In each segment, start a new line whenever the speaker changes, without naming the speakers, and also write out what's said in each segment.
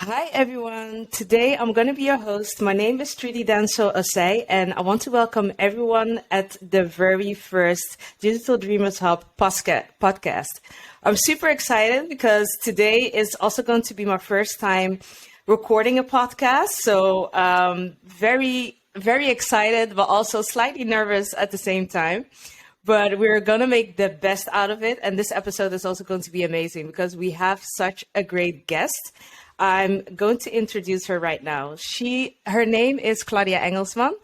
Hi, everyone. Today I'm going to be your host. My name is Trudy Danso Osei, and I want to welcome everyone at the very first Digital Dreamers Hub podcast. I'm super excited because today is also going to be my first time recording a podcast. So very, very excited, but also slightly nervous at the same time. But we're going to make the best out of it. And this episode is also going to be amazing because we have such a great guest. I'm going to introduce her right now. Her name is Claudia Engelsman,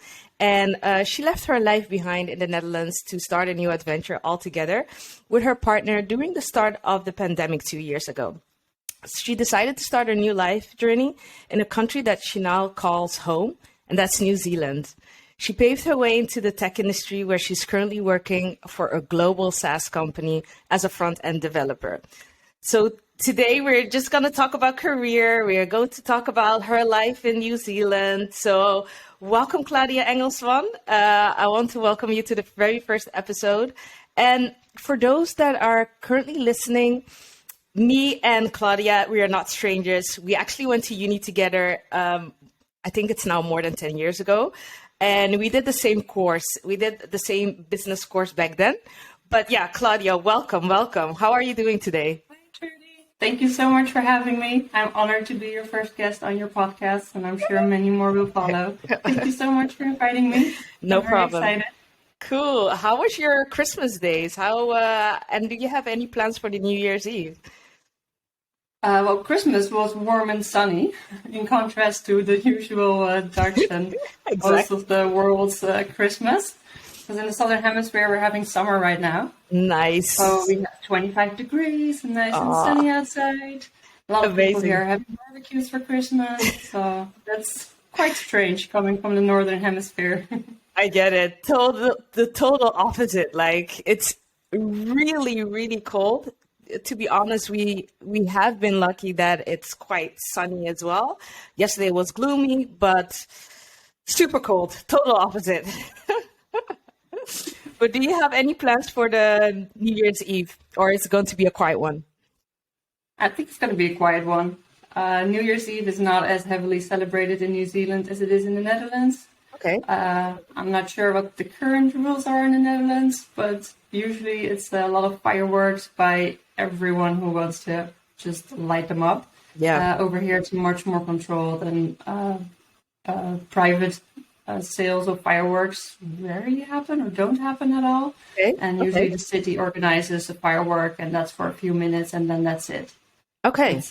and she left her life behind in the Netherlands to start a new adventure altogether with her partner during the start of the pandemic 2 years ago. She decided to start a new life journey in a country that she now calls home, and that's New Zealand. She paved her way into the tech industry where she's currently working for a global SaaS company as a front-end developer. So today we're just going to talk about career. We are going to talk about her life in New Zealand. So welcome, Claudia Engelsman. I want to welcome you to the very first episode. And for those that are currently listening, me and Claudia, we are not strangers. We actually went to uni together. I think it's now more than 10 years ago. And we did the same course. We did the same business course back then. But yeah, Claudia, welcome. How are you doing today?
Thank you so much for having me. I'm honored to be your first guest on your podcast, and I'm sure many more will follow. Thank you so much for inviting me.
No
I'm
problem.
very excited.
Cool. How was your Christmas days? And do you have any plans for the New Year's Eve?
Well, Christmas was warm and sunny, in contrast to the usual Dutch and most of the world's Christmas. Because in the Southern Hemisphere, we're having summer right now.
Nice.
So we have 25 degrees and nice and sunny outside. A lot of people here are having barbecues for Christmas. So that's quite strange coming from the Northern Hemisphere.
I get it. The total opposite. Like, it's really, really cold. To be honest, we have been lucky that it's quite sunny as well. Yesterday was gloomy, but super cold. Total opposite. But do you have any plans for the New Year's Eve, or is it going to be a quiet one?
I think it's going to be a quiet one. New Year's Eve is not as heavily celebrated in New Zealand as it is in the Netherlands.
Okay.
I'm not sure what the current rules are in the Netherlands, but usually it's a lot of fireworks by everyone who wants to just light them up.
Yeah.
Over here, it's much more controlled, and private sales of fireworks rarely happen or don't happen at all.
Okay.
And usually the city organizes a firework, and that's for a few minutes, and then that's it.
Okay.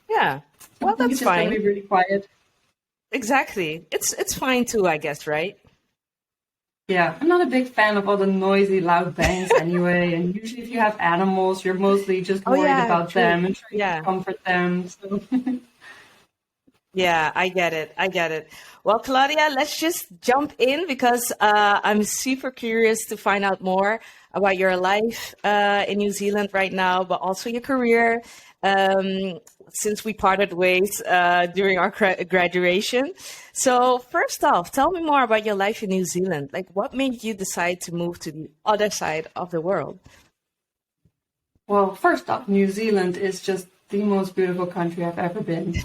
Yeah. Well, that's
it's
fine.
It's going to be really quiet.
Exactly. It's fine too, I guess, right?
Yeah, I'm not a big fan of all the noisy, loud bangs anyway. And usually if you have animals, you're mostly just worried about them and trying to comfort them. So.
Yeah, I get it. Well, Claudia, let's just jump in because I'm super curious to find out more about your life in New Zealand right now, but also your career since we parted ways during our graduation. So first off, tell me more about your life in New Zealand. Like, what made you decide to move to the other side of the world?
Well, first off, New Zealand is just the most beautiful country I've ever been.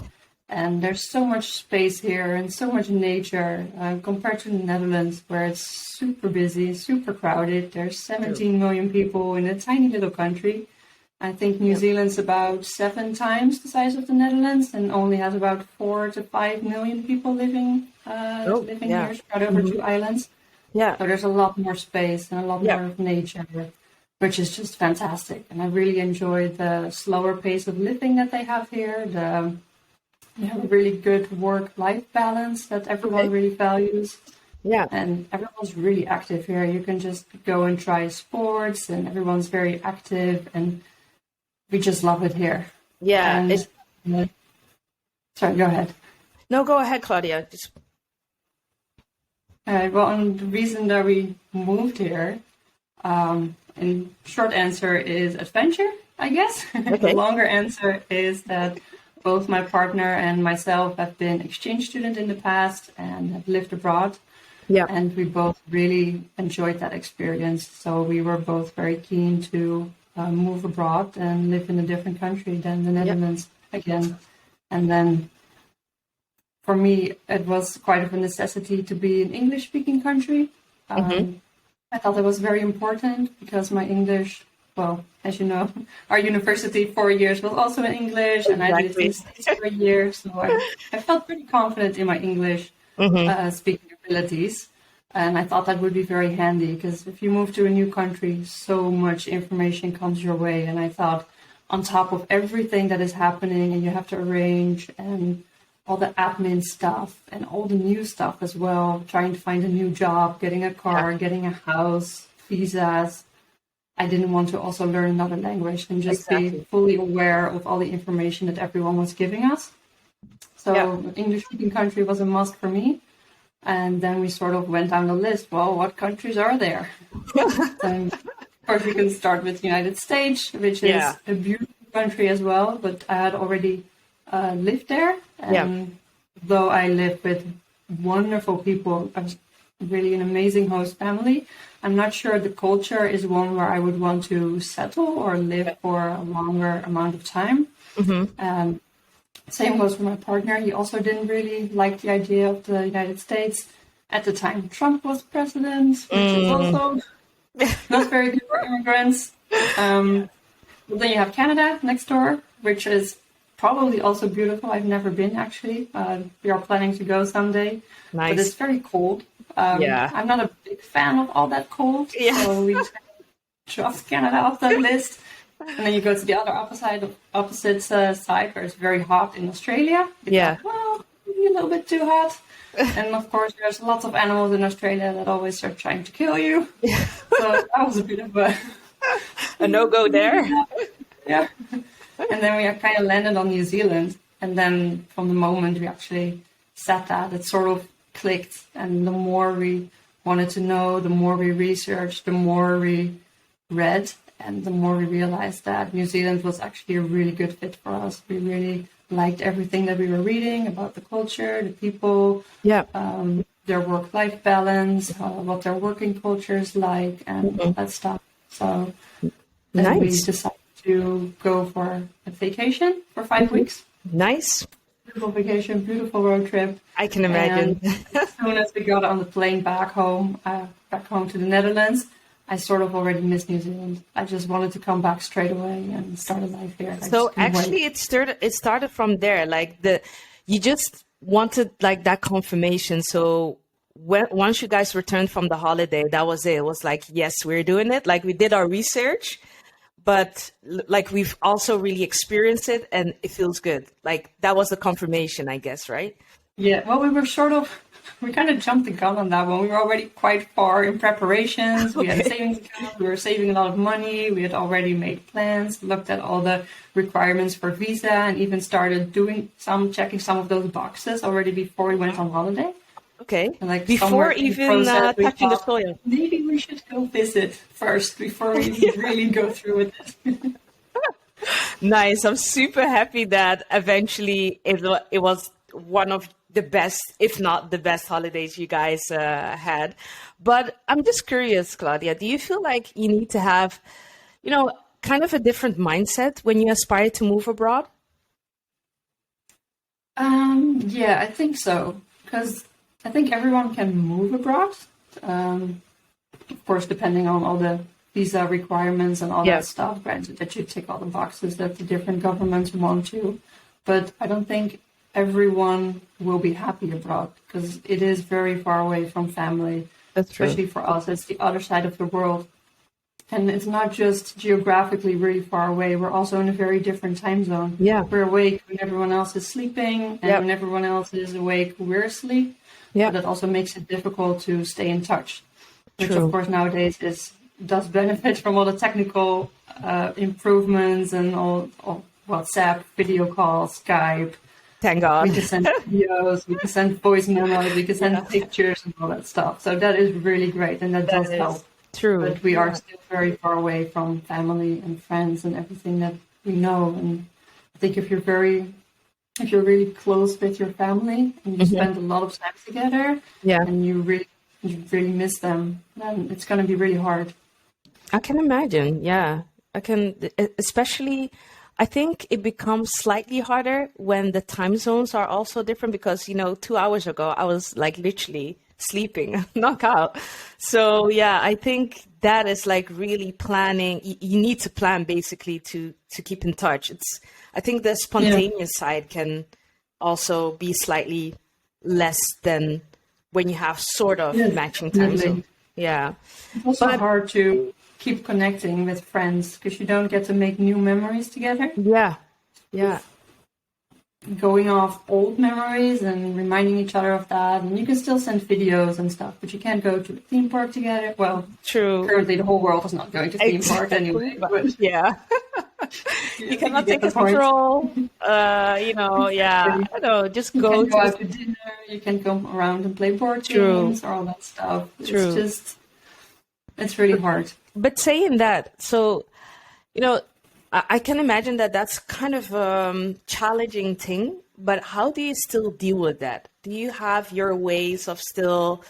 And there's so much space here and so much nature compared to the Netherlands, where it's super busy, super crowded. There's 17 million people in a tiny little country. I think New Zealand's about 7 times the size of the Netherlands and only has about 4 to 5 million people living here, spread over 2 islands.
Yeah.
So there's a lot more space and a lot more of nature, which is just fantastic. And I really enjoy the slower pace of living that they have here. They have a really good work-life balance that everyone really values.
Yeah.
And everyone's really active here. You can just go and try sports, and everyone's very active, and we just love it here.
Yeah.
Sorry, go ahead.
No, go ahead, Claudia.
Well, and the reason that we moved here, in short answer is adventure, I guess.
Okay.
The longer answer is that both my partner and myself have been exchange students in the past and have lived abroad.
Yeah.
And we both really enjoyed that experience. So we were both very keen to move abroad and live in a different country than the Netherlands again. And then for me, it was quite of a necessity to be an English-speaking country. I thought that was very important because my English, well, as you know, our university 4 years was also in English, and I lived in the States for a year, so I felt pretty confident in my English speaking abilities. And I thought that would be very handy because if you move to a new country, so much information comes your way. And I thought on top of everything that is happening and you have to arrange and all the admin stuff and all the new stuff as well, trying to find a new job, getting a car, getting a house, visas. I didn't want to also learn another language and just be fully aware of all the information that everyone was giving us. So English-speaking country was a must for me. And then we sort of went down the list. Well, what countries are there? And of course, we can start with the United States, which is a beautiful country as well. But I had already lived there. And though I lived with wonderful people, I was really an amazing host family, I'm not sure the culture is one where I would want to settle or live for a longer amount of time. Same goes for my partner. He also didn't really like the idea of the United States. At the time, Trump was president, which is also not very good for immigrants. But then you have Canada next door, which is probably also beautiful. I've never been, actually. We are planning to go someday.
Nice.
But it's very cold. I'm not a big fan of all that cold. So we dropped Canada off the list. And then you go to the other opposite side where it's very hot in Australia. Well, maybe a little bit too hot. And of course, there's lots of animals in Australia that always are trying to kill you. So that was a bit of
a no-go there.
Yeah. And then we kind of landed on New Zealand. And then from the moment we actually said that, it sort of clicked. And the more we wanted to know, the more we researched, the more we read. And the more we realized that New Zealand was actually a really good fit for us. We really liked everything that we were reading about the culture, the people, their work-life balance, what their working culture is like, and all that stuff. So then we decided to go for a vacation for 5 weeks.
Nice.
Beautiful vacation, beautiful road trip.
I can imagine.
And as soon as we got on the plane back home to the Netherlands, I sort of already missed New Zealand. I just wanted to come back straight away and start a life here.
So actually, it started from there. Like you just wanted like that confirmation. So once you guys returned from the holiday, that was it. It was like, yes, we're doing it. Like we did our research, but like we've also really experienced it, and it feels good. Like that was the confirmation, I guess, right?
Yeah. Well, we kind of jumped the gun on that one. We were already quite far in preparations. We had a savings account. We were saving a lot of money. We had already made plans, looked at all the requirements for visa, and even started checking some of those boxes already before we went on holiday.
Okay.
And like
before even touching the soil.
Maybe we should go visit first before we really go through with it.
Nice. I'm super happy that eventually it was one of the best, if not the best holidays you guys had. But I'm just curious, Claudia, do you feel like you need to have, kind of a different mindset when you aspire to move abroad?
Yeah, I think so. Because I think everyone can move abroad. Of course, depending on all the visa requirements and all that stuff, granted that you tick all the boxes that the different governments want to. But I don't think everyone will be happy abroad because it is very far away from family.
That's true.
Especially for us, it's the other side of the world. And it's not just geographically really far away. We're also in a very different time zone.
Yeah.
We're awake when everyone else is sleeping, and when everyone else is awake, we're asleep. Yeah. But that also makes it difficult to stay in touch, which of course nowadays does benefit from all the technical improvements and all WhatsApp, video calls, Skype.
Thank God.
We can send videos, we can send voice memos, we can send pictures and all that stuff. So that is really great, and that does help.
True.
But we are still very far away from family and friends and everything that we know. And I think if you're really close with your family and you spend a lot of time together, and you really miss them, then it's going to be really hard.
I can imagine. Yeah, I can, especially. I think it becomes slightly harder when the time zones are also different because, 2 hours ago, I was like literally sleeping, knock out. So yeah, I think that is like really planning. You need to plan basically to keep in touch. I think the
Yeah,
spontaneous side can also be slightly less than when you have sort of
yes,
matching time zone.
definitely.
Yeah.
It's also
But
hard to keep connecting with friends because you don't get to make new memories together.
yeah, yeah,
It's going off old memories and reminding each other of that. And you can still send videos and stuff, but you can't go to a theme park together. Well,
true.
currently the whole world is not going to theme park
Exactly.
anyway,
But
but
yeah,
I
you
think you
cannot
get
take
the
a
point.
stroll. Yeah,
Exactly.
I know, just
You
go
can go
to
out to dinner, you can come around and play board
true,
games or all that stuff.
true.
It's really hard.
But saying that, so you know, I can imagine that that's kind of a challenging thing. But how do you still deal with that? Do you have your ways of still,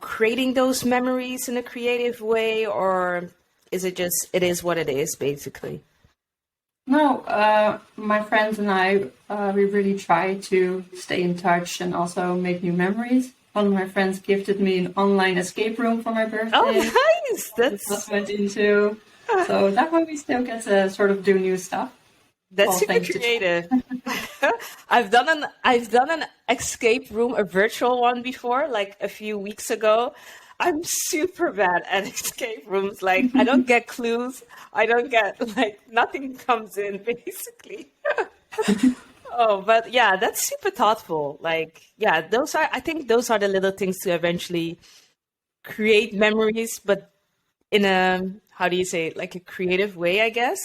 creating those memories in a creative way, or is it just it is what it is, basically?
No, my friends and I, we really try to stay in touch and also make new memories. One of my friends gifted me an online escape room for my
Oh,
birthday.
nice.
We just went into. So that way we still get to sort of do new stuff.
That's
All
super
thanks to chat.
creative. I've done an escape room, a virtual one before, like a few weeks ago. I'm super bad at escape rooms. Like I don't get clues. I don't get like nothing comes in basically. Oh, but yeah, that's super thoughtful. Like, yeah, I think those are the little things to eventually create memories, but in a, how do you say it, like a creative way, I guess.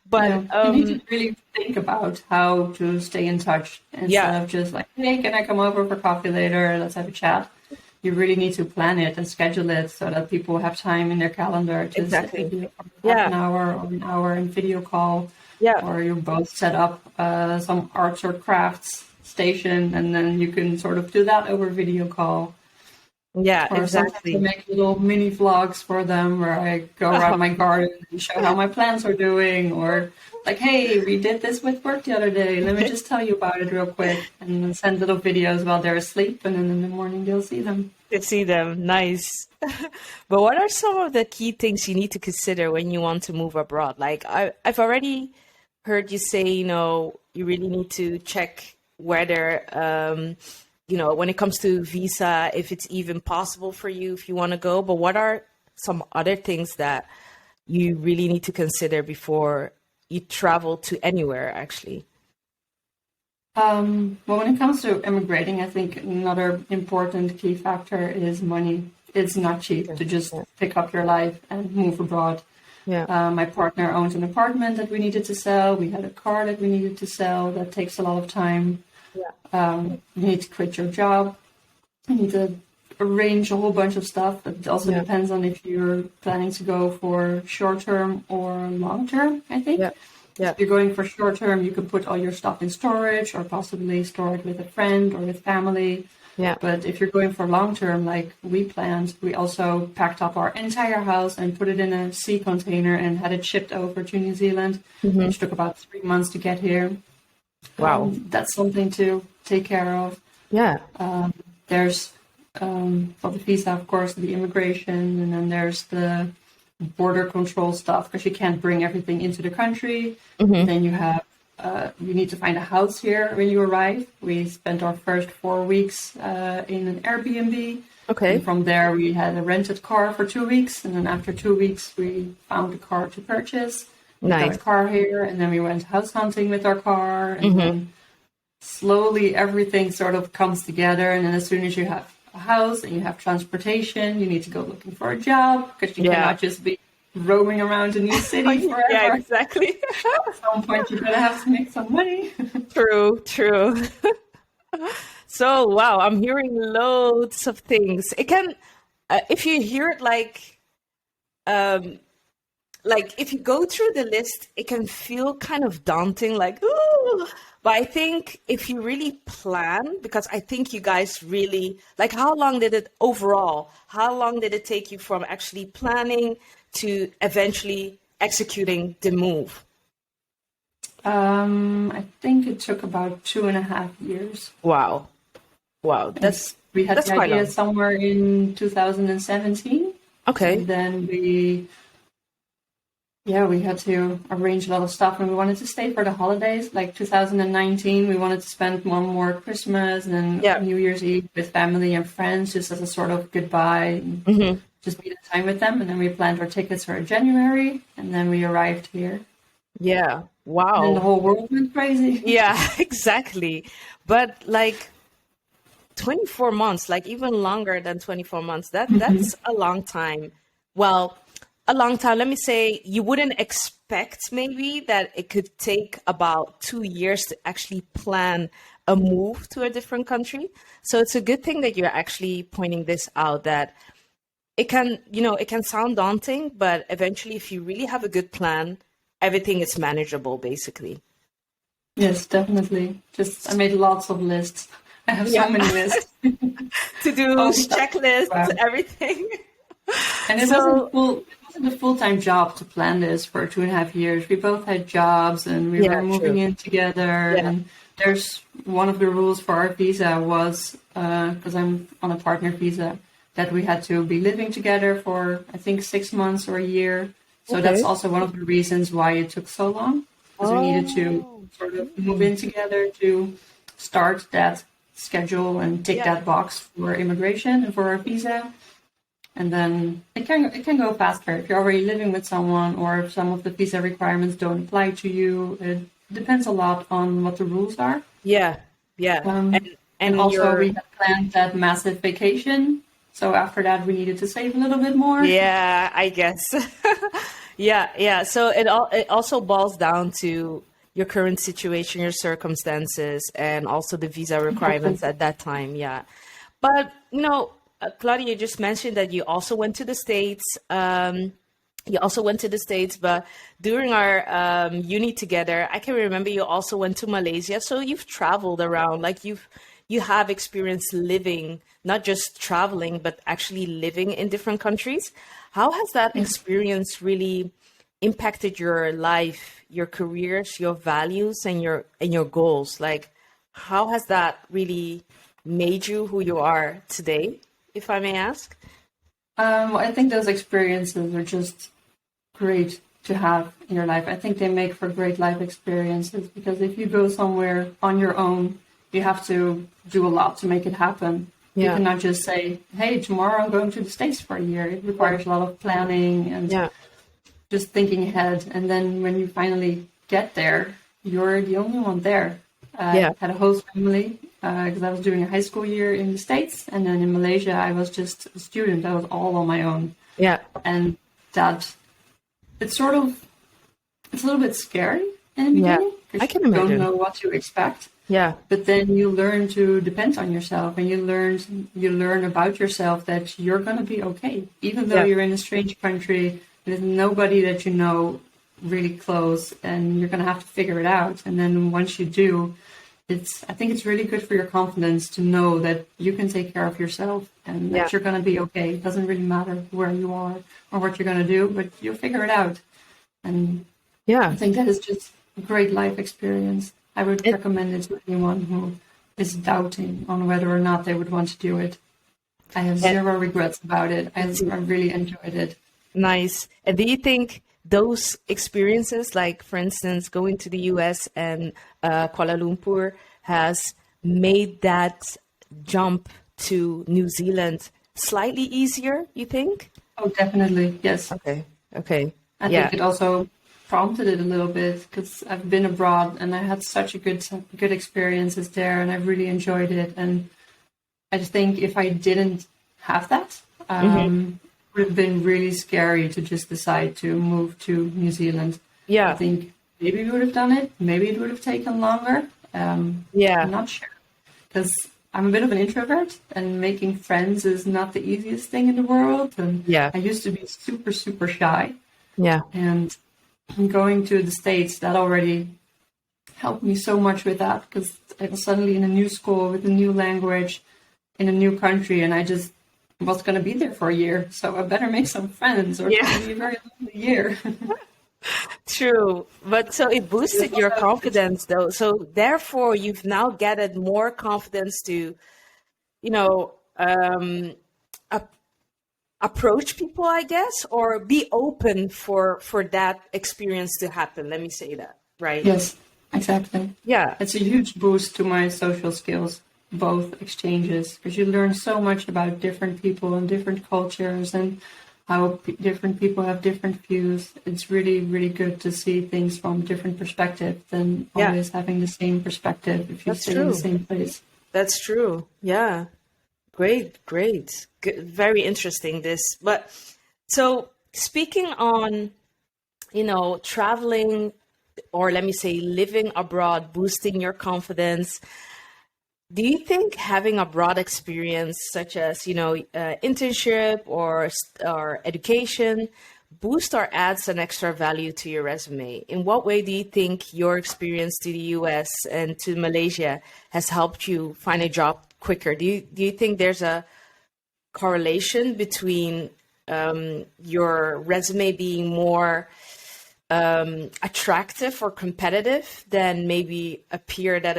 But
Yeah, you need to really think about how to stay in touch
yeah,
instead of just like, hey, can I come over for coffee later? Let's have a chat. You really need to plan it and schedule it so that people have time in their calendar to sit with
exactly.
you for half
Yeah,
an hour or an hour in video call,
yeah,
or you both set up some arts or crafts station and then you can sort of do that over video call.
yeah,
Or sometimes I
exactly.
make little mini vlogs for them where I go around my garden and show how my plants are doing. Or like, hey, we did this with work the other day. Let me just tell you about it real quick. And then send little videos while they're asleep. And then in the morning they'll see them.
To see them, nice. But what are some of the key things you need to consider when you want to move abroad? Like I've already heard you say, you really need to check whether, when it comes to visa, if it's even possible for you if you want to go. But what are some other things that you really need to consider before you travel to anywhere, actually?
Well, when it comes to immigrating, I think another important key factor is money. It's not cheap to just
Yeah.
pick up your life and move abroad.
Yeah.
My partner owns an apartment that we needed to sell. We had a car that we needed to sell. That takes a lot of time.
Yeah.
You need to quit your job. You need to arrange a whole bunch of stuff. It also
Yeah.
depends on if you're planning to go for short term or long term, I think.
Yeah. Yeah.
If you're going for short term, you can put all your stuff in storage or possibly store it with a friend or with family.
Yeah.
But if you're going for long term, like we planned, we also packed up our entire house and put it in a sea container and had it shipped over to New Zealand,
Hmm.
which took about 3 months to get here.
Wow.
That's something to take care of.
Yeah.
There's for the visa, of course, the immigration, and then there's the border control stuff because you can't bring everything into the country.
Hmm.
Then you need to find a house here when you arrive. We spent our first 4 weeks in an Airbnb. And
Okay.
from there, we had a rented car for 2 weeks. And then after 2 weeks, we found a car to purchase. We got a
Nice.
car here, and then we went house hunting with our car. And
Hmm.
then slowly everything sort of comes together. And then as soon as you have a house and you have transportation, you need to go looking for a job because you
Yeah.
cannot just be roaming around a new city
Yeah,
forever.
exactly.
At some point, you're gonna have to make some money.
True, true. So, wow, I'm hearing loads of things. It can, if you hear it um, like if you go through the list, it can feel kind of daunting, like, ooh. But I think if you really plan, because I think you guys really, like, how long did it overall, how long did it take you from actually planning to eventually executing the move?
I think it took about 2.5 years.
Wow. Wow.
We had
That's
the
quite
idea
long.
somewhere in 2017, and
Okay.
then we had to arrange a lot of stuff, and we wanted to stay for the holidays. Like 2019, we wanted to spend one more Christmas and then
Yeah.
New Year's Eve with family and friends, just as a sort of goodbye, and
Hmm.
just be the time with them. And then we planned our tickets for January, and then we arrived here.
Yeah.
And then the
Wow.
whole world went crazy.
Yeah, exactly. But like 24 months, like even longer than 24 months, that's a long time. Well, a long time. Let me say you wouldn't expect maybe that it could take about 2 years to actually plan a move to a different country. So it's a good thing that you're actually pointing this out that it can, it can sound daunting, but eventually if you really have a good plan, everything is manageable basically.
Yes, definitely. Just I made lots of lists. I have so
Yeah.
many lists. All the
To-dos,
stuff to think
checklists,
about.
everything.
And
So,
it wasn't a full-time job to plan this for 2.5 years. We both had jobs and we were
yeah,
moving
true.
in together.
Yeah.
And there's one of the rules for our visa was, because I'm on a partner visa, that we had to be living together for, I think, 6 months or a year. So that's
Okay.
also one of the reasons why it took so long, because we needed to
Oh.
sort of move in together to start that schedule and tick
Yeah.
that box for immigration and for our visa. And then it can go faster if you're already living with someone, or if some of the visa requirements don't apply to you. It depends a lot on what the rules are.
Yeah. Yeah.
Um, and
And
also we
you're
had planned that massive vacation. So after that, we needed to save a little bit more.
yeah, I guess. Yeah, yeah. So it also boils down to your current situation, your circumstances, and also the visa requirements at that time. Yeah. But Claudia, you just mentioned that you also went to the States. You also went to the States, but during our uni together, I can remember you also went to Malaysia. So you've traveled around, like you have experience living, not just traveling, but actually living in different countries. How has that
Yes.
experience really impacted your life, your careers, your values, and your goals? Like, how has that really made you who you are today, if I may ask?
I think those experiences are just great to have in your life. I think they make for great life experiences, because if you go somewhere on your own, you have to do a lot to make it happen. You
Yeah,
cannot just say, hey, tomorrow I'm going to the States for a year. It
yeah,
requires a lot of planning and
yeah,
just thinking ahead. And then when you finally get there, you're the only one there. I
yeah,
had a host family because I was doing a high school year in the States. And then in Malaysia, I was just a student. I was all on my own.
yeah,
And that it's sort of it's a little bit scary in the
yeah.
beginning,
I
because
can
you don't
imagine.
know what to expect.
Yeah,
But then you learn to depend on yourself, and you learn about yourself that you're gonna be okay, even though
yeah,
you're in a strange country with nobody that you know really close, and you're gonna have to figure it out. And then once you do, I think it's really good for your confidence to know that you can take care of yourself and
yeah,
that you're gonna be okay. It doesn't really matter where you are or what you're gonna do, but you'll figure it out. And I
yeah.
think that is just a great life experience. I would
It,
recommend it to anyone who is doubting on whether or not they would want to do it. I have
and
zero regrets about it.
it's
I really enjoyed it.
nice. And do you think those experiences, like for instance, going to the US and Kuala Lumpur, has made that jump to New Zealand slightly easier, you think?
Oh, definitely. Yes.
Okay. Okay.
I
Yeah.
think it also prompted it a little bit, because I've been abroad and I had such a good experiences there, and I really enjoyed it. And I just think if I didn't have that,
Hmm.
it would have been really scary to just decide to move to New Zealand. I
Yeah.
think maybe we would have done it. Maybe it would have taken longer. I'm
Yeah.
not sure, because I'm a bit of an introvert, and making friends is not the easiest thing in the world. And
Yeah.
I used to be super, super shy.
Yeah.
And going to the States, that already helped me so much with that, because I was suddenly in a new school with a new language in a new country, and I just was going to be there for a year. So I better make some friends, or it's going
Yeah.
to be a very lonely year.
True. But so it boosted your confidence though. So therefore you've now gathered more confidence to, you know, ap- approach people, I guess, or be open for that experience to happen. Let me say that, right?
Yes, exactly.
Yeah.
It's a huge boost to my social skills, both exchanges, because you learn so much about different people and different cultures and how different people have different views. It's really, really good to see things from different perspectives than
Yeah.
always having the same perspective if you
That's
stay in the
true.
same place.
That's true. Yeah. Great, great. Good, very interesting this. But so speaking on, traveling, or let me say living abroad, boosting your confidence, do you think having a broad experience such as, internship or education boost or adds an extra value to your resume? In what way do you think your experience to the US and to Malaysia has helped you find a job quicker? Do you think there's a correlation between your resume being more attractive or competitive than maybe a peer that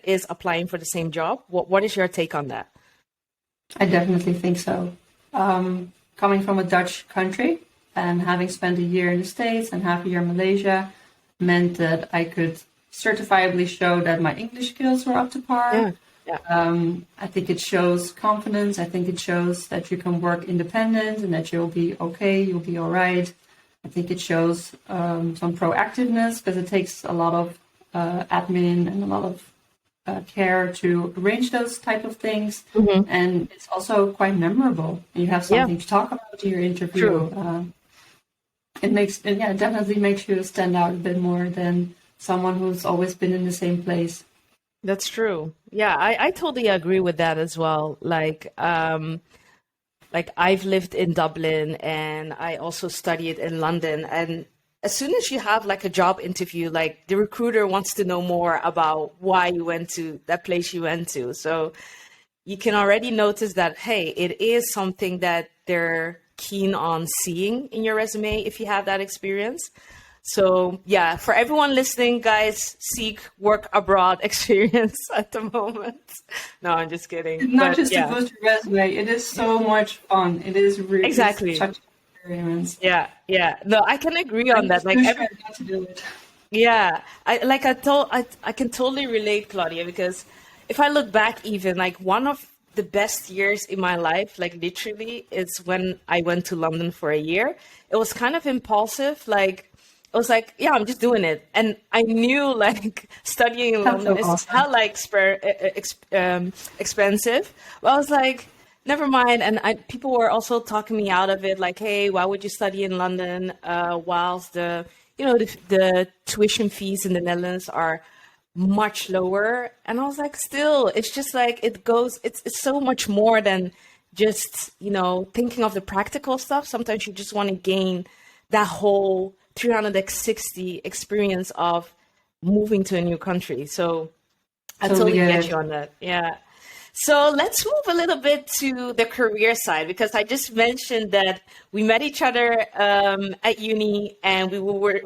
is applying for the same job? What is your take on that?
I definitely think so. Coming from a Dutch country and having spent a year in the States and half a year in Malaysia meant that I could certifiably show that my English skills were up to par.
Yeah. Yeah.
I think it shows confidence. I think it shows that you can work independent and that you'll be okay, you'll be all right. I think it shows some proactiveness because it takes a lot of admin and a lot of care to arrange those type of things.
Mm-hmm.
And it's also quite memorable. You have something to talk about in your interview. It definitely makes you stand out a bit more than someone who's always been in the same place.
That's true. Yeah, I totally agree with that as well. Like I've lived in Dublin and I also studied in London. And as soon as you have like a job interview, like the recruiter wants to know more about why you went to that place you went to. So you can already notice that, hey, it is something that they're keen on seeing in your resume if you have that experience. So yeah, for everyone listening, guys, seek work abroad experience at the moment. No, I'm just kidding.
It's not
But
just
yeah,
to boost your resume. It is so much fun. It is really
exactly.
such an experience.
Yeah, yeah. No, I can agree on
I'm
that.
just
Like
too
every,
shy not to do it.
yeah, I can totally relate, Claudia, because if I look back, even like one of the best years in my life, like literally, is when I went to London for a year. It was kind of impulsive, like. I was like, yeah, I'm just doing it. And I knew like studying in
That's
London
so
is
awesome.
hella expensive. But I was like, never mind. And people were also talking me out of it, like, hey, why would you study in London whilst the tuition fees in the Netherlands are much lower? And I was like, still, it's just like it's so much more than just, thinking of the practical stuff. Sometimes you just want to gain that whole 360 experience of moving to a new country. So I
Totally
totally
get
get
it.
you on that. Yeah. So let's move a little bit to the career side because I just mentioned that we met each other at uni and we were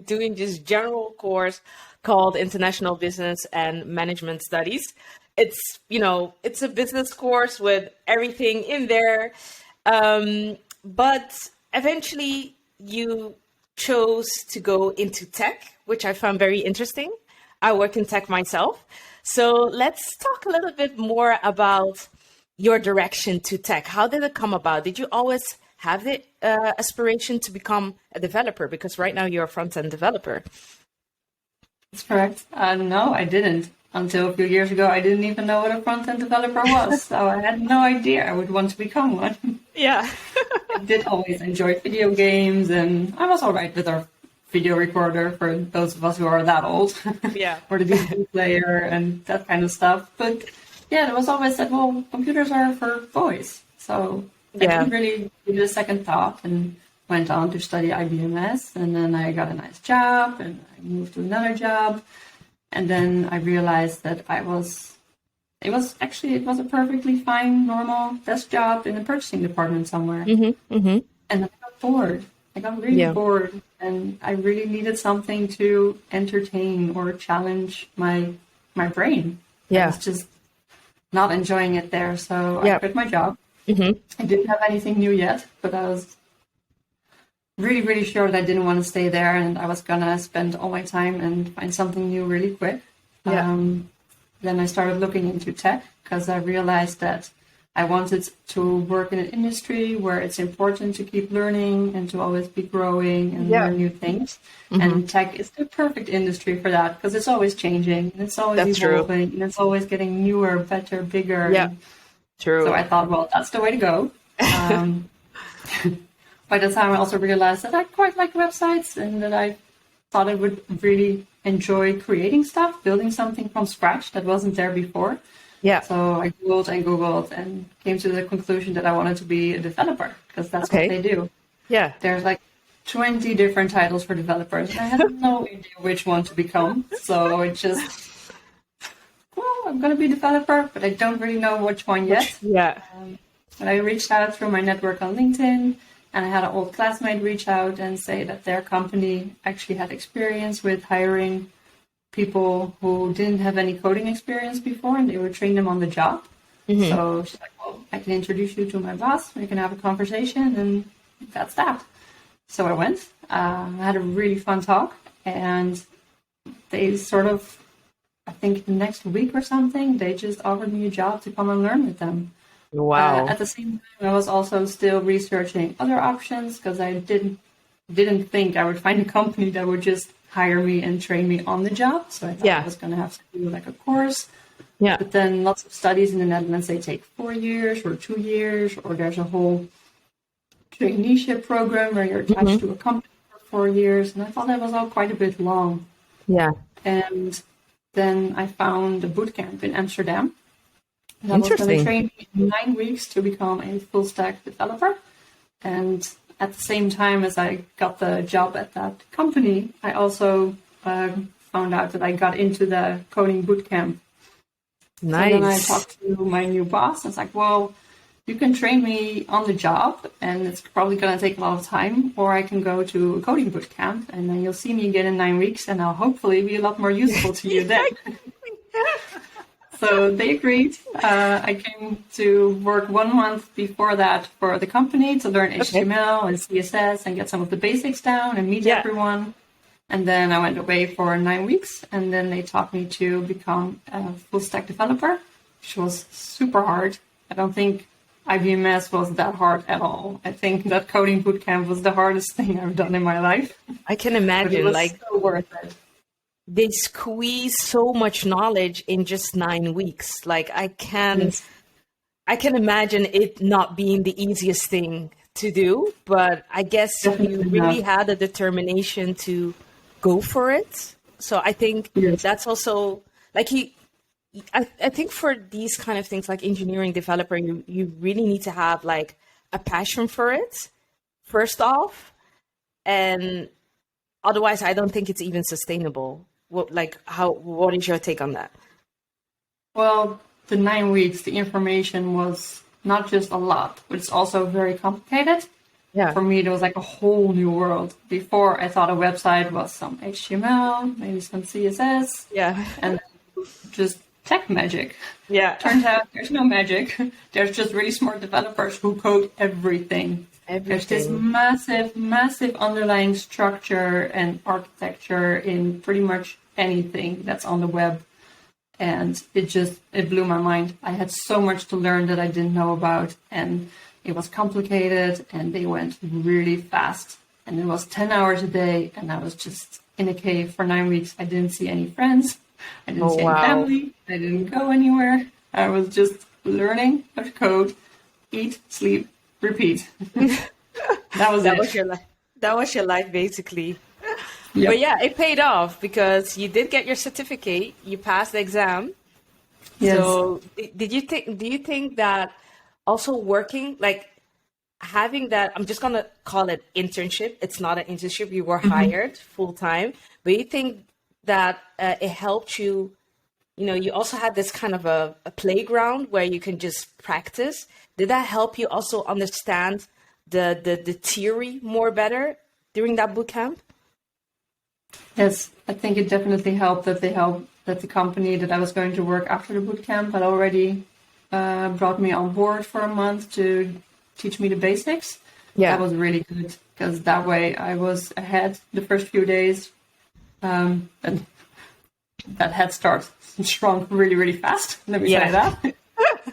doing this general course called International Business and Management Studies. It's a business course with everything in there, but eventually you chose to go into tech, which I found very interesting. I work in tech myself. So let's talk a little bit more about your direction to tech. How did it come about? Did you always have the aspiration to become a developer? Because right now you're a front-end developer.
That's correct. No, I didn't. Until a few years ago, I didn't even know what a front-end developer was. So I had no idea I would want to become one.
Yeah.
I did always enjoy video games, and I was all right with our video recorder for those of us who are that old,
Yeah.
or the DVD player and that kind of stuff. But yeah, there was always that, well, computers are for boys. So I
Yeah.
didn't really give it a second thought and went on to study IBMS. And then I got a nice job and I moved to another job. And then I realized that it was a perfectly fine, normal desk job in the purchasing department somewhere.
Mm-hmm. Mm-hmm.
And I got bored. I got really
Yeah.
bored. and I really needed something to entertain or challenge my brain. I
Yeah.
was just not enjoying it there, so I
Yeah.
quit my job.
Mm-hmm.
I didn't have anything new yet, but I was really, really sure that I didn't want to stay there, and I was gonna spend all my time and find something new really quick.
Yeah.
Then I started looking into tech because I realized that I wanted to work in an industry where it's important to keep learning and to always be growing and
Yeah.
learn new things.
Mm-hmm.
And tech is the perfect industry for that because it's always changing and it's always
That's true.
evolving and it's always getting newer, better, bigger.
Yeah.
So
True.
I thought, well, that's the way to go. By the time I also realized that I quite like websites and that I thought I would really enjoy creating stuff, building something from scratch that wasn't there before.
Yeah.
So I Googled and came to the conclusion that I wanted to be a developer because that's what they do.
Yeah.
There's like 20 different titles for developers and I had no idea which one to become. So it just, well, I'm going to be a developer, but I don't really know which one yet.
Yeah.
But I reached out through my network on LinkedIn, and I had an old classmate reach out and say that their company actually had experience with hiring people who didn't have any coding experience before, and they would train them on the job. Mm-hmm. So she's like, well, I can introduce you to my boss, we can have a conversation, and that's that. So I went. I had a really fun talk, and they sort of, I think the next week or something, they just offered me a job to come and learn with them.
Wow.
At the same time, I was also still researching other options because I didn't think I would find a company that would just hire me and train me on the job. So I thought I was going to have to do like a course.
Yeah.
But then lots of studies in the Netherlands, they take 4 years or 2 years, or there's a whole traineeship program where you're attached to a company for 4 years. And I thought that was all quite a bit long.
Yeah.
And then I found a bootcamp in Amsterdam. And I was going to train me in 9 weeks to become a full stack developer. And at the same time as I got the job at that company, I also found out that I got into the coding bootcamp.
Nice.
So then I talked to my new boss. I was like, well, you can train me on the job, and it's probably going to take a lot of time, or I can go to a coding bootcamp, and then you'll see me again in 9 weeks, and I'll hopefully be a lot more useful to you then. So they agreed. I came to work 1 month before that for the company to learn HTML and CSS and get some of the basics down and meet everyone. And then I went away for 9 weeks, and then they taught me to become a full stack developer, which was super hard. I don't think IBMS was that hard at all. I think that coding bootcamp was the hardest thing I've done in my life.
I can imagine,
but it was so worth it.
They squeeze so much knowledge in just 9 weeks. Like I can imagine it not being the easiest thing to do, but I guess you really had a determination to go for it. So I think that's also like I think for these kind of things like engineering developer, you really need to have like a passion for it first off, and otherwise I don't think it's even sustainable. What is your take on that?
Well, the 9 weeks, the information was not just a lot, but it's also very complicated. Yeah. For me, it was like a whole new world. Before, I thought a website was some HTML, maybe some CSS. Yeah. And just tech magic. Yeah. Turns out there's no magic. There's just really smart developers who code everything. There's this massive underlying structure and architecture in pretty much anything that's on the web. And it blew my mind. I had so much to learn that I didn't know about. And it was complicated and they went really fast. And it was 10 hours a day. And I was just in a cave for 9 weeks. I didn't see any friends. I didn't see any family. I didn't go anywhere. I was just learning how to code, eat, sleep, repeat. That was
your life. That was your life, basically. Yep. But yeah, it paid off because you did get your certificate. You passed the exam. Yes. So, do you think that also working, like having that? I'm just gonna call it internship. It's not an internship. You were hired full time. But you think that it helped you? You know, you also had this kind of a playground where you can just practice. Did that help you also understand the theory more better during that boot camp?
Yes, I think it definitely helped that the company that I was going to work after the boot camp had already brought me on board for a month to teach me the basics. That
Yeah.
was really good because that way I was ahead the first few days. And that head start shrunk really, really fast. Let me say
Yeah.
that.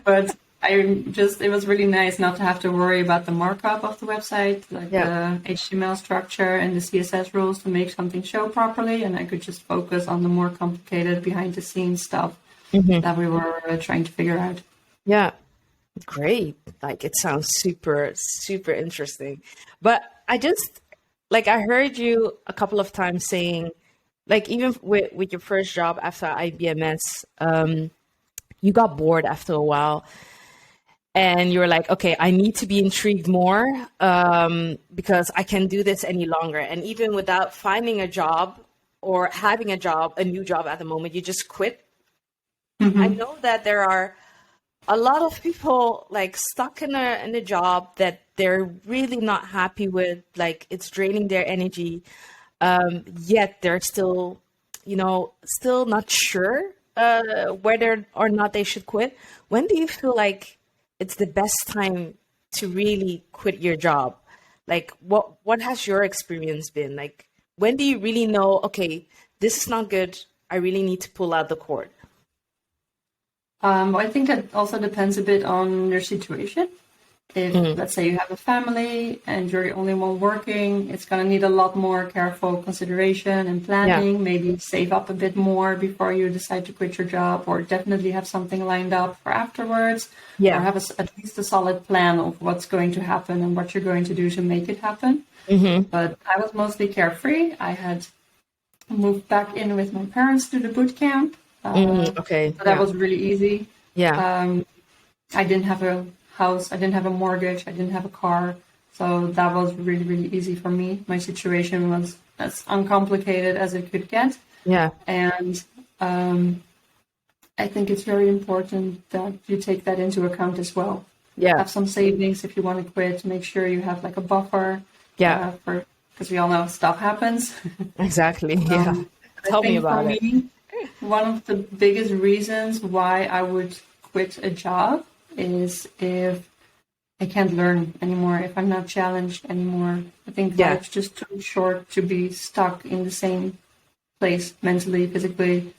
But it was really nice not to have to worry about the markup of the website, like
Yeah.
the HTML structure and the CSS rules to make something show properly. And I could just focus on the more complicated behind the scenes stuff that we were trying to figure out.
Yeah. Great. Like it sounds super, super interesting. But I just like I heard you a couple of times saying, like even with your first job after IBMS, you got bored after a while and you were like, okay, I need to be intrigued more because I can't do this any longer. And even without finding a job or having a job, a new job at the moment, you just quit. I know that there are a lot of people like stuck in a job that they're really not happy with, like it's draining their energy, yet they're still, still not sure whether or not they should quit. When do you feel like it's the best time to really quit your job? Like what has your experience been? Like when do you really know, okay, this is not good, I really need to pull out the cord?
I think that also depends a bit on your situation. If, let's say, you have a family and you're the only one working, it's going to need a lot more careful consideration and planning. Maybe save up a bit more before you decide to quit your job, or definitely have something lined up for afterwards, or have at least a solid plan of what's going to happen and what you're going to do to make it happen. But I was mostly carefree. I had moved back in with my parents to the boot camp.
Okay.
So that was really easy.
Yeah.
I didn't have a house, I didn't have a mortgage, I didn't have a car. So that was really, really easy for me. My situation was as uncomplicated as it could get.
Yeah.
And I think it's very important that you take that into account as well.
Yeah.
Have some savings if you want to quit. Make sure you have like a buffer.
Yeah.
Because we all know stuff happens.
Exactly. Yeah. Tell me about it.
Me, one of the biggest reasons why I would quit a job is if I can't learn anymore, if I'm not challenged anymore. I think life's just too short to be stuck in the same place mentally, physically,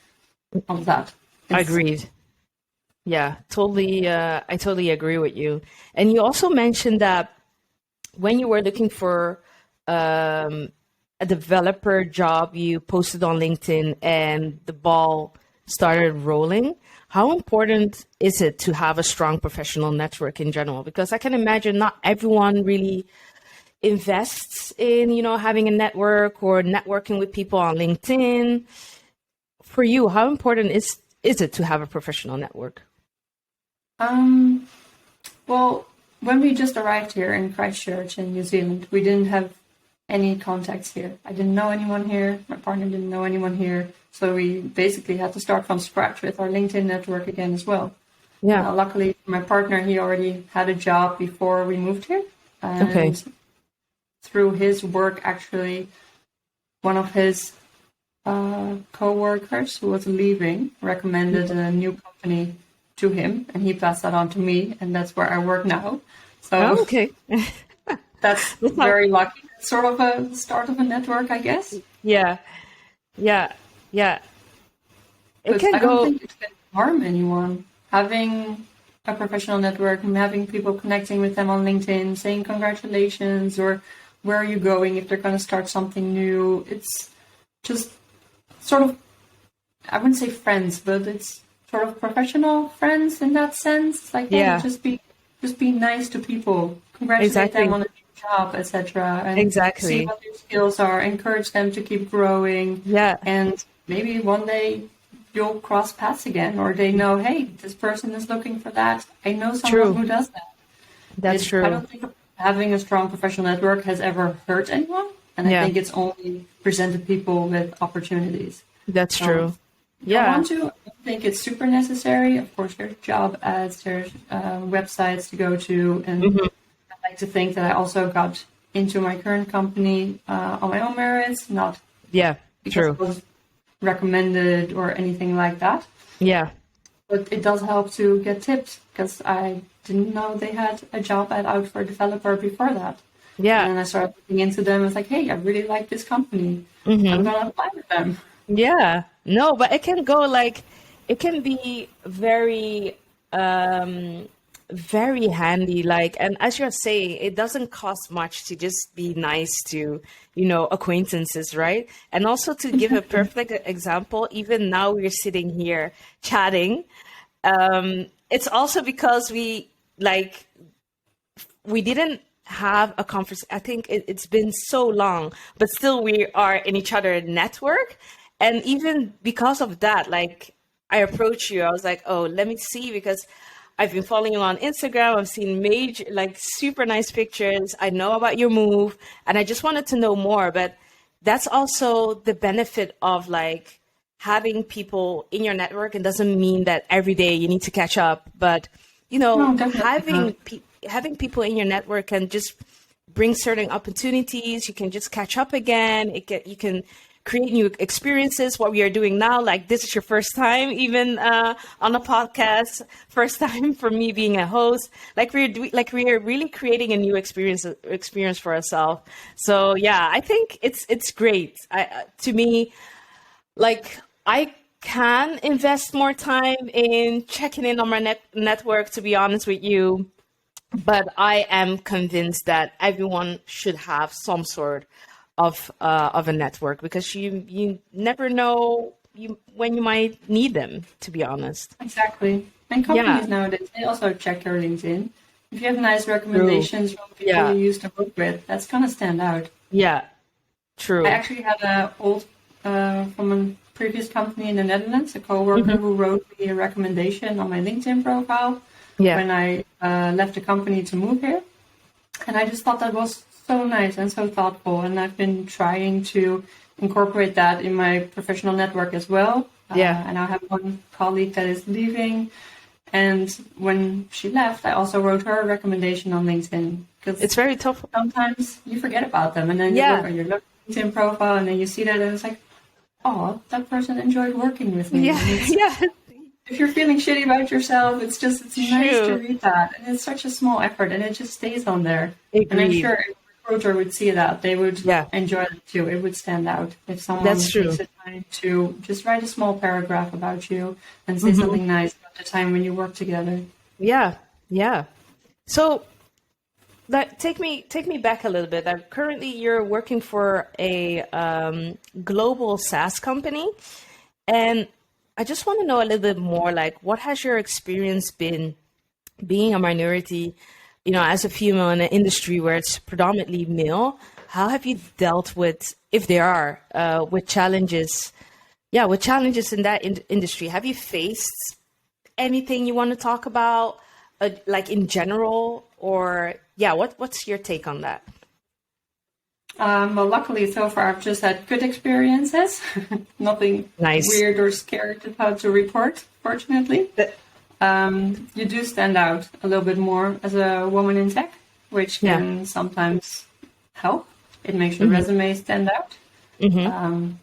all of that.
Agreed. Yeah, totally. I totally agree with you. And you also mentioned that when you were looking for a developer job, you posted on LinkedIn and the ball started rolling. How important is it to have a strong professional network in general? Because I can imagine not everyone really invests in, having a network or networking with people on LinkedIn. For you, how important is it to have a professional network?
Well, when we just arrived here in Christchurch in New Zealand, we didn't have any contacts here. I didn't know anyone here. My partner didn't know anyone here. So we basically had to start from scratch with our LinkedIn network again as well.
Yeah.
Luckily, my partner, he already had a job before we moved here. And through his work, actually, one of his co-workers who was leaving recommended a new company to him, and he passed that on to me, and that's where I work now. So that's very lucky. It's sort of a start of a network, I guess.
Yeah.
I don't think it can harm anyone. Having a professional network, having people connecting with them on LinkedIn, saying congratulations, or where are you going if they're going to start something new. It's just sort of, I wouldn't say friends, but it's sort of professional friends in that sense. Like, just be nice to people, congratulate them on a new job, etc. And see what their skills are, encourage them to keep growing. Yeah. And maybe one day you'll cross paths again, or they know, hey, this person is looking for that. I know someone who does that.
That's true.
I don't think having a strong professional network has ever hurt anyone. And I think it's only presented people with opportunities.
That's true.
I don't think it's super necessary. Of course, there's job ads, there's websites to go to. And I like to think that I also got into my current company on my own merits, not because
True.
it was recommended or anything like that.
Yeah.
But it does help to get tips because I didn't know they had a job ad out for a developer before that. And
Yeah.
then I started looking into them. I was like, hey, I really like this company. I'm
Mm-hmm.
going to apply with them.
Yeah. No, but it can go like, it can be very, very handy. Like, and as you're saying, it doesn't cost much to just be nice to, acquaintances, right? And also to give a perfect example, even now we're sitting here chatting. It's also because we didn't have a conference. I think it's been so long, but still we are in each other network. And even because of that, like I approached you, I was like, oh, let me see, because I've been following you on Instagram. I've seen major, like super nice pictures. I know about your move and I just wanted to know more. But that's also the benefit of like having people in your network. It doesn't mean that every day you need to catch up, but
No, definitely
having
not.
having people in your network can just bring certain opportunities. You can just catch up again. You can create new experiences. What we are doing now, like this is your first time even on a podcast, first time for me being a host. Like we are really creating a new experience for ourselves. So yeah, I think it's great. To me, like I can invest more time in checking in on my network, to be honest with you, but I am convinced that everyone should have some sort of a network, because you never know when you might need them, to be honest.
Exactly. And
Yeah,
companies nowadays, they also check your LinkedIn. If you have nice
true.
recommendations from people
Yeah,
you used to work with, that's going to stand out.
yeah,
I
true.
actually had a old from a previous company in the Netherlands, a
Hmm.
coworker who wrote me a recommendation on my LinkedIn profile
Yeah,
when I left the company to move here. And I just thought that was so nice and so thoughtful. And I've been trying to incorporate that in my professional network as well.
yeah.
And I have one colleague that is leaving. And when she left, I also wrote her a recommendation on LinkedIn because
It's very tough.
sometimes you forget about them. And then you look
Yeah,
on your LinkedIn profile and then you see that and it's like, oh, that person enjoyed working with me.
yeah,
And it's
yeah.
if you're feeling shitty about yourself, it's nice to
True.
read that. And it's such a small effort and it just stays on there. And I'm
Agreed.
sure if a recruiter would see that, they would
Yeah,
enjoy it too. It would stand out if
that's
someone takes
true.
the time to just write a small paragraph about you and say
Hmm.
something nice about the time when you work together.
Yeah, yeah. So that take me back a little bit. Currently, you're working for a global SaaS company, and I just want to know a little bit more. Like, what has your experience been being a minority? As a female in an industry where it's predominantly male, how have you dealt with, if there are, with challenges? Yeah, with challenges in that industry. Have you faced anything you want to talk about, like in general, or yeah, what's your take on that?
Well, luckily, so far, I've just had good experiences. Nothing
Nice.
weird or scary to have to report, fortunately.
That-
You do stand out a little bit more as a woman in tech, which
yeah.
can sometimes help. It makes your
Hmm.
resume stand out.
Hmm.
Um,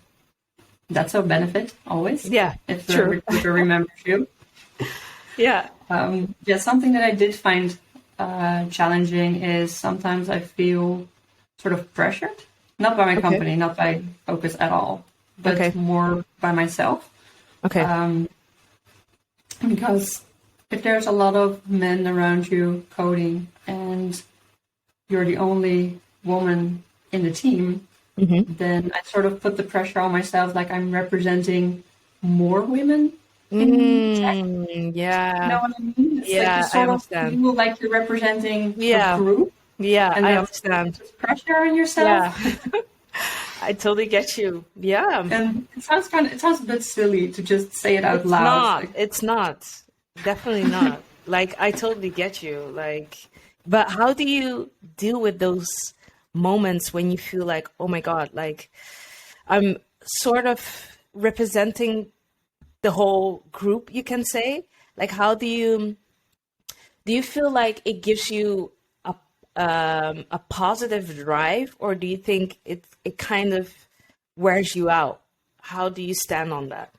that's a benefit always
Yeah.
if the
True.
recruiter remembers you.
Yeah.
Yeah, something that I did find challenging is sometimes I feel sort of pressured, not by my
Okay.
company, not by Focus at all, but
Okay.
more by myself.
Okay.
Because if there's a lot of men around you coding and you're the only woman in the team,
Hmm.
then I sort of put the pressure on myself like I'm representing more women in tech. You know
Yeah.
what I mean? It's like you
Yeah. I
sort of
understand.
feel like you're representing a
Yeah.
group,
Yeah.
and
I
that's
understand.
puts pressure on yourself.
Yeah. I totally get you. Yeah.
And it sounds a bit silly to just say it out
It's
loud.
not.
Like,
It's not. Definitely not. Like, I totally get you. Like, but how do you deal with those moments when you feel like, oh my God, like I'm sort of representing the whole group, you can say? Like, how do you feel like it gives you a positive drive, or do you think it kind of wears you out? how do you stand on that?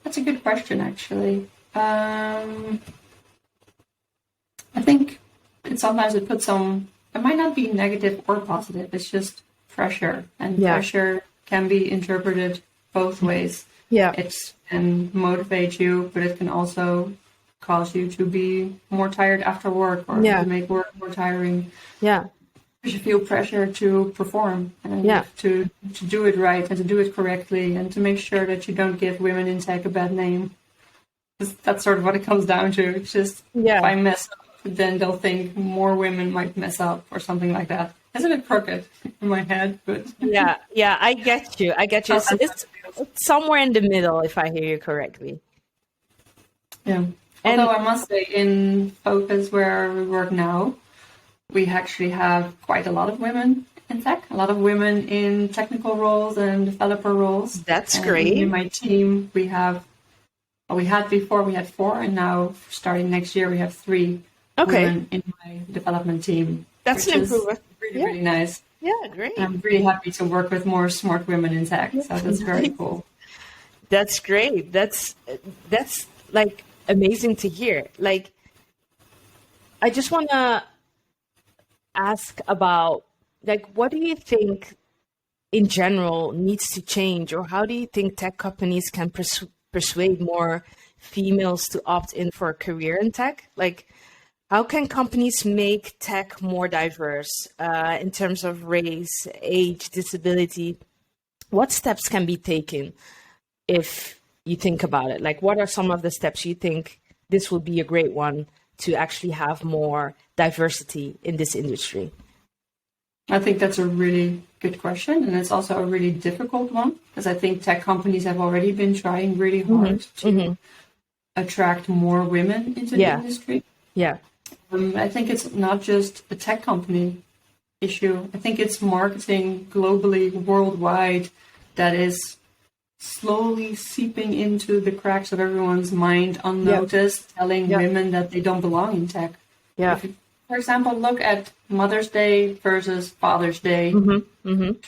That's a good question, actually. I think sometimes it puts some, it might not be negative or positive, it's just pressure. And pressure can be interpreted both ways.
Yeah.
It can motivate you, but it can also cause you to be more tired after work or to make work more tiring.
Yeah.
You feel pressure to perform and to do it right and to do it correctly and to make sure that you don't give women in tech a bad name. That's sort of what it comes down to. It's just if I mess up, then they'll think more women might mess up or something like that. It's a bit crooked in my head, but
yeah, I get you. It's somewhere in the middle, if I hear you correctly.
Yeah. Although I must say, in Focus where we work now, we actually have quite a lot of women in tech, a lot of women in technical roles and developer roles.
That's great.
In my team, we had 4, and now starting next year, we have 3 women in my development team.
That's an improvement.
Really nice.
Yeah, great.
I'm really happy to work with more smart women in tech, so that's very cool.
That's great. That's like amazing to hear. Like, I just want to ask about, like, what do you think in general needs to change, or how do you think tech companies can persuade more females to opt in for a career in tech? Like, how can companies make tech more diverse in terms of race, age, disability? What steps can be taken if you think about it? Like, what are some of the steps you think this would be a great one to actually have more diversity in this industry?
I think that's a really good question. And it's also a really difficult one, because I think tech companies have already been trying really hard to attract more women into the industry.
Yeah.
I think it's not just a tech company issue. I think it's marketing globally, worldwide, that is slowly seeping into the cracks of everyone's mind unnoticed, telling women that they don't belong in tech.
Yeah.
If you, for example, look at Mother's Day versus Father's Day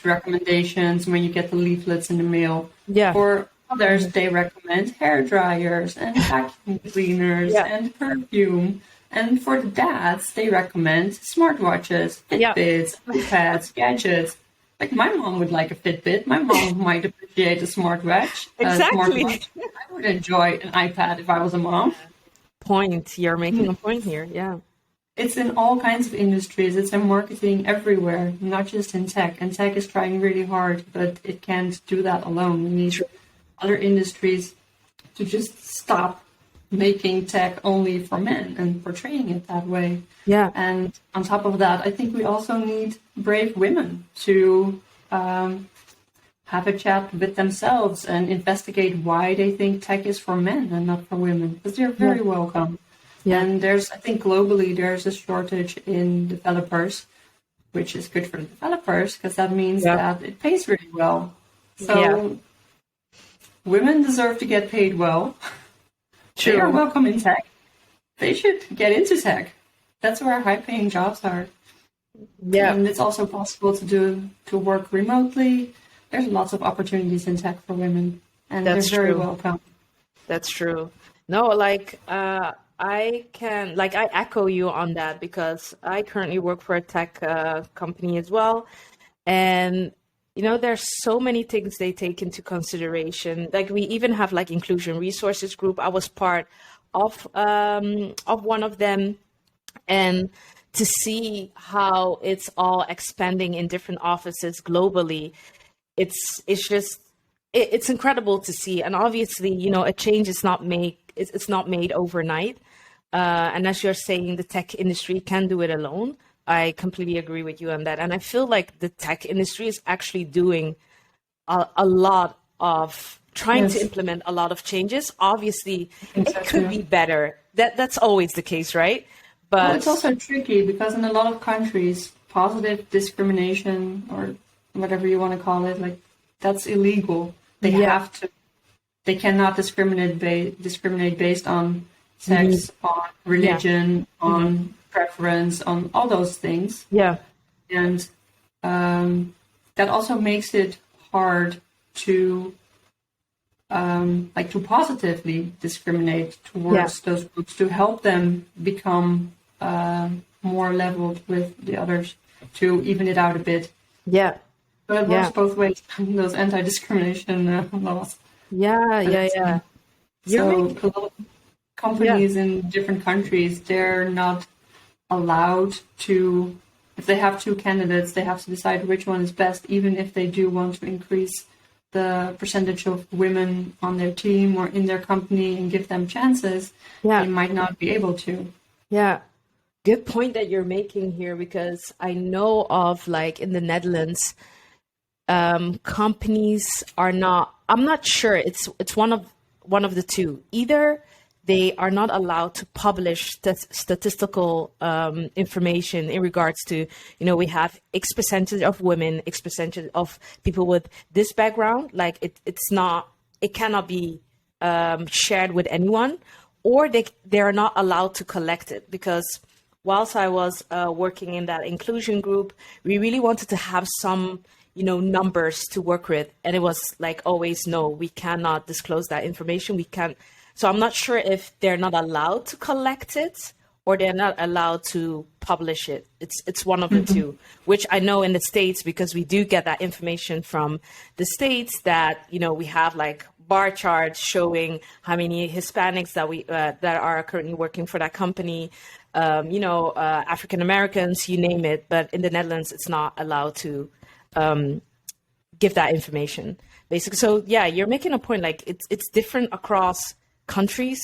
recommendations when you get the leaflets in the mail.
Yeah.
For mothers, they recommend hair dryers and vacuum cleaners and perfume. And for the dads, they recommend smartwatches, Fitbits, iPads, gadgets. Like, my mom would like a Fitbit. My mom might appreciate a smartwatch.
Exactly.
Smartwatch. I would enjoy an iPad if I was a mom.
You're making a point here. Yeah.
It's in all kinds of industries. It's in marketing everywhere, not just in tech. And tech is trying really hard, but it can't do that alone. We need other industries to just stop making tech only for men and portraying it that way.
Yeah.
And on top of that, I think we also need brave women to have a chat with themselves and investigate why they think tech is for men and not for women, because they're very welcome. Yeah. And I think globally, there's a shortage in developers, which is good for the developers, because that means that it pays really well. So women deserve to get paid well. True. They are welcome in tech. They should get into tech. That's where high-paying jobs are. Yeah, and it's also possible to work remotely. There's lots of opportunities in tech for women, and they're very welcome.
That's true. No, like I echo you on that, because I currently work for a tech company as well, and there's so many things they take into consideration. Like, we even have like inclusion resources group. I was part of one of them, and to see how it's all expanding in different offices globally, it's incredible to see. And obviously, a change is not made. It's not made overnight. And as you're saying, the tech industry can do it alone. I completely agree with you on that. And I feel like the tech industry is actually doing a lot of trying to implement a lot of changes. Obviously, it could be better. That's always the case, right? But
it's also tricky, because in a lot of countries, positive discrimination, or whatever you want to call it, like, that's illegal. They have to. They cannot discriminate based on sex, on religion, on preference, on all those things. Yeah. And that also makes it hard to to positively discriminate towards those groups, to help them become more leveled with the others, to even it out a bit.
Yeah.
But it works both ways, those anti-discrimination laws.
Yeah.
So a lot of companies in different countries, they're not allowed to, if they have two candidates, they have to decide which one is best, even if they do want to increase the percentage of women on their team or in their company and give them chances, they might not be able to.
Yeah. Good point that you're making here, because I know of, like, in the Netherlands, companies are not, I'm not sure, it's one of the two. Either they are not allowed to publish statistical information in regards to, we have X percentage of women, X percentage of people with this background. Like it cannot be shared with anyone, or they are not allowed to collect it. Because whilst I was working in that inclusion group, we really wanted to have some, numbers to work with. And it was like always, no, we cannot disclose that information. We can't. So I'm not sure if they're not allowed to collect it or they're not allowed to publish it. It's one of the two, which I know in the States, because we do get that information from the States, that, we have like bar charts showing how many Hispanics that are currently working for that company, African Americans, you name it. But in the Netherlands, it's not allowed to give that information, basically. So yeah, you're making a point. Like it's different across countries,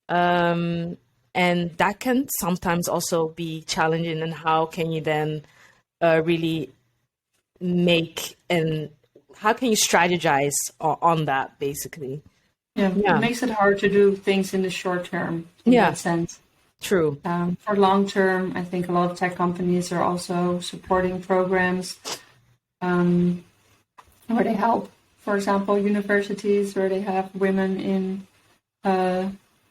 and that can sometimes also be challenging. And how can you then really how can you strategize on that, basically?
Yeah, it makes it hard to do things in the short term in that sense.
True.
For long term, I think a lot of tech companies are also supporting programs where they help, for example, universities where they have women in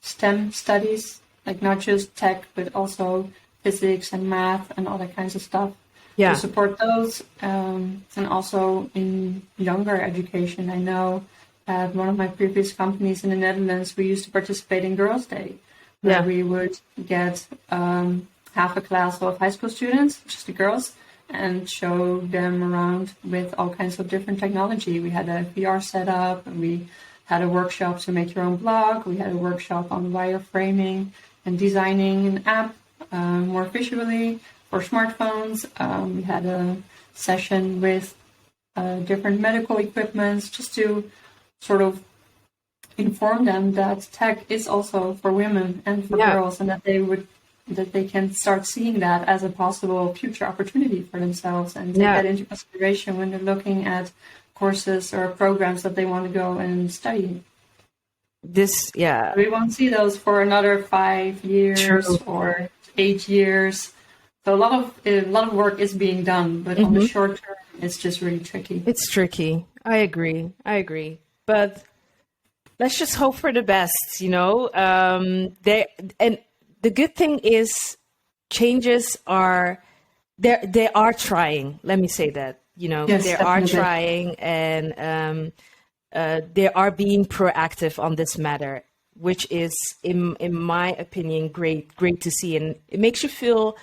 STEM studies, like not just tech, but also physics and math and all that kinds of stuff. To support those, and also in younger education. I know at one of my previous companies in the Netherlands, we used to participate in Girls' Day, where we would get half a class of high school students, just the girls, and show them around with all kinds of different technology. We had a VR setup, and we had a workshop to make your own blog. We had a workshop on wireframing and designing an app more visually for smartphones. We had a session with different medical equipments, just to sort of inform them that tech is also for women and for girls, and that they can start seeing that as a possible future opportunity for themselves, and take that into consideration when they're looking at courses or programs that they want to go and study. We won't see those for another 5 years or 8 years. So a lot of work is being done, but on the short term, it's just really tricky.
It's tricky. I agree. But let's just hope for the best, and the good thing is changes are there. They are trying. Let me say that,
Yes,
they
definitely
are trying, and they are being proactive on this matter, which is, in my opinion, great to see. And it makes you feel,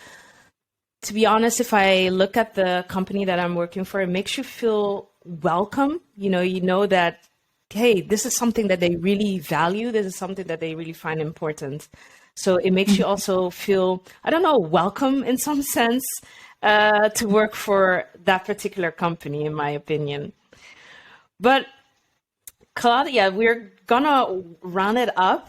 to be honest, if I look at the company that I'm working for, it makes you feel welcome. You know that, hey, this is something that they really value. This is something that they really find important. So it makes you also feel, welcome in some sense to work for that particular company, in my opinion. But Claudia, we're gonna round it up.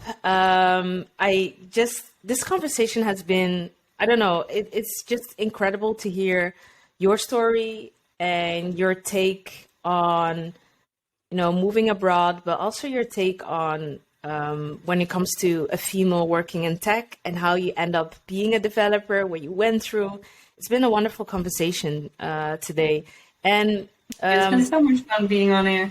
This conversation has been, it's just incredible to hear your story and your take on, moving abroad, but also your take on when it comes to a female working in tech and how you end up being a developer, what you went through. It's been a wonderful conversation today. And
It's been so much fun being on air.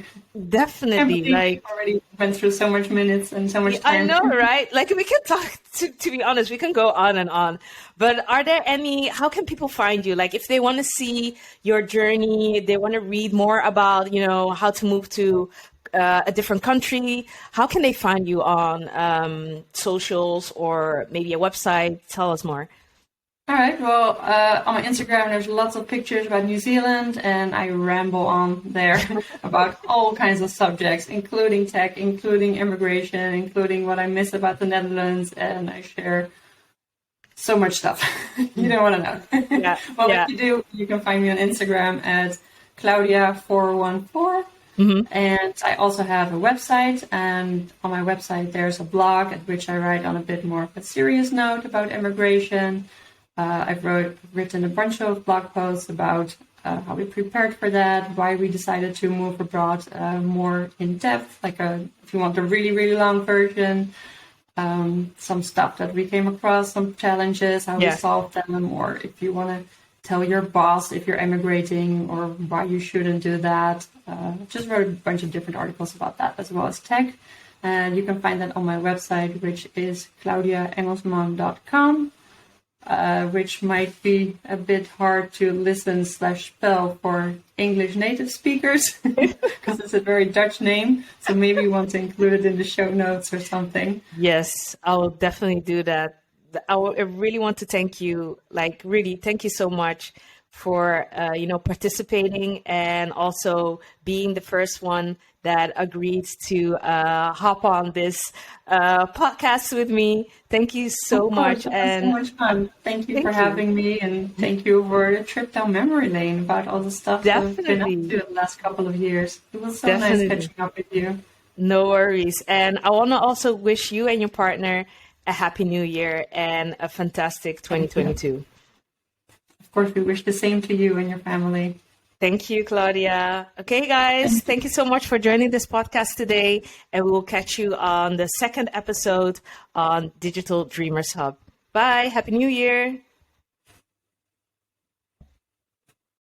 Definitely.
Like, already went through so much minutes and so much time.
I know, right? Like we can talk, to be honest, we can go on and on. But are there how can people find you? Like if they want to see your journey, they want to read more about, how to move to a different country, how can they find you on socials or maybe a website? Tell us more.
All right. Well, on my Instagram, there's lots of pictures about New Zealand, and I ramble on there about all kinds of subjects, including tech, including immigration, including what I miss about the Netherlands, and I share so much stuff. You don't want to know.
Yeah.
Well, if you do, you can find me on Instagram at Claudia414. And I also have a website, and on my website, there's a blog at which I write on a bit more of a serious note about immigration. I've written a bunch of blog posts about how we prepared for that, why we decided to move abroad more in depth, like if you want a really, really long version, some stuff that we came across, some challenges, how we solved them, or if you want to tell your boss if you're emigrating or why you shouldn't do that. Just wrote a bunch of different articles about that, as well as tech. And you can find that on my website, which is claudiaengelsman.com. Which might be a bit hard to listen/spell for English native speakers because it's a very Dutch name. So maybe you want to include it in the show notes or something.
Yes, I will definitely do that. I really want to thank you, like really thank you so much for, participating and also being the first one that agreed to hop on this podcast with me. Thank you so much.
And so much fun. Thank you for having me, and thank you for the trip down memory lane about all the stuff that I've been up to the last couple of years. It was so nice catching up with you.
No worries. And I want to also wish you and your partner a happy new year and a fantastic 2022.
Of course, we wish the same to you and your family.
Thank you, Claudia. Okay, guys, thank you so much for joining this podcast today. And we will catch you on the second episode on Digital Dreamers Hub. Bye. Happy New Year.